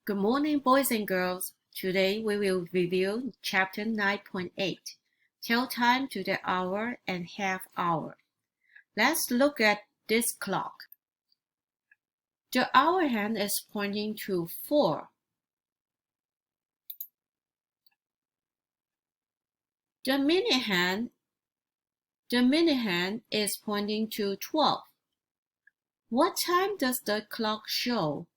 Good morning, boys and girls. Today we will review Chapter 9.8, Tell Time to the Hour and Half Hour. Let's look at this clock. The hour hand is pointing to 4. The minute hand is pointing to 12. What time does the clock show?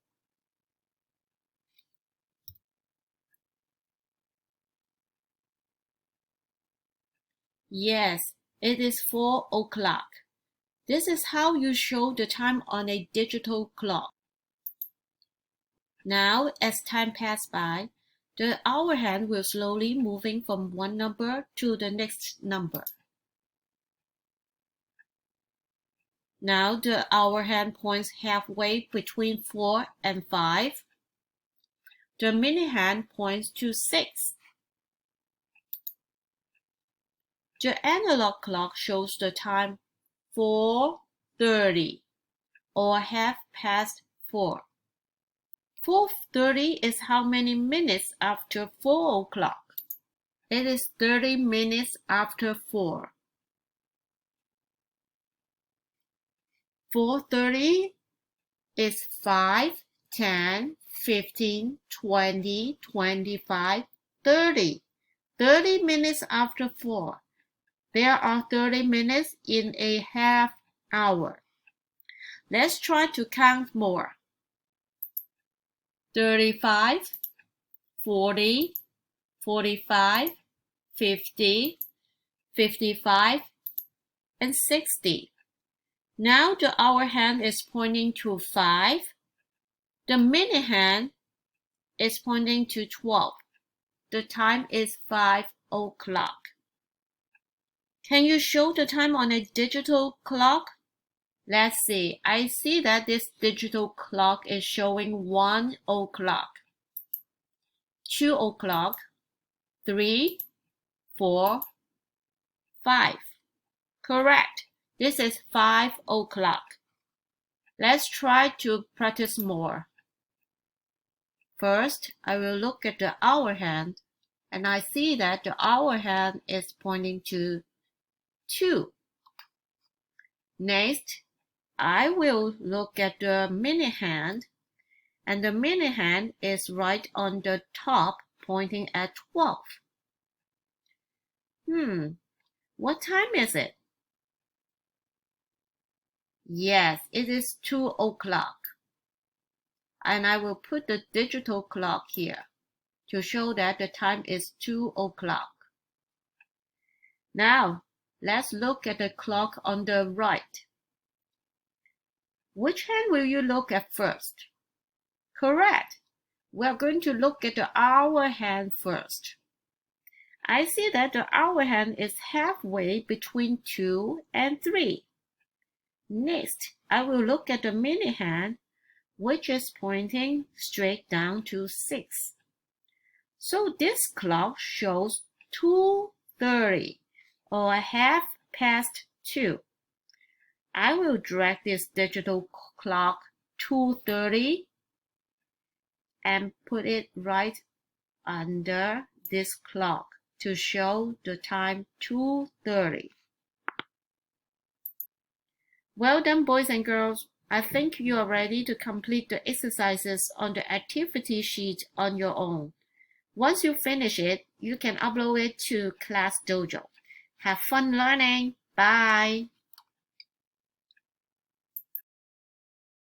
Yes, it is 4 o'clock. This is how you show the time on a digital clock. Now, as time passes by, the hour hand will slowly moving from one number to the next number. Now the hour hand points halfway between 4 and 5. The minute hand points to 6. The analog clock shows the time 4:30 or half past 4. 4:30 is how many minutes after 4 o'clock? It is 30 minutes after 4. 4:30 is 5, 10, 15, 20, 25, 30. 30 minutes after 4. There are 30 minutes in a half hour. Let's try to count more. 35, 40, 45, 50, 55, and 60. Now the hour hand is pointing to 5. The minute hand is pointing to 12. The time is 5 o'clock. Can you show the time on a digital clock? Let's see. I see that this digital clock is showing 1 o'clock, 2 o'clock, 3, 4, 5. Correct. This is 5 o'clock. Let's try to practice more. First, I will look at the hour hand, and I see that the hour hand is pointing to 2. Next, I will look at the minute hand, and the minute hand is right on the top pointing at 12. What time is it? Yes, it is 2 o'clock. And I will put the digital clock here to show that the time is 2 o'clock. Now, let's look at the clock on the right. Which hand will you look at first? Correct. We're going to look at the hour hand first. I see that the hour hand is halfway between 2 and 3. Next, I will look at the minute hand, which is pointing straight down to 6. So this clock shows 2:30 or half past 2. I will drag this digital clock 2:30 and put it right under this clock to show the time 2:30. Well done, boys and girls. I think you are ready to complete the exercises on the activity sheet on your own. Once you finish it, you can upload it to Class Dojo. Have fun learning. Bye.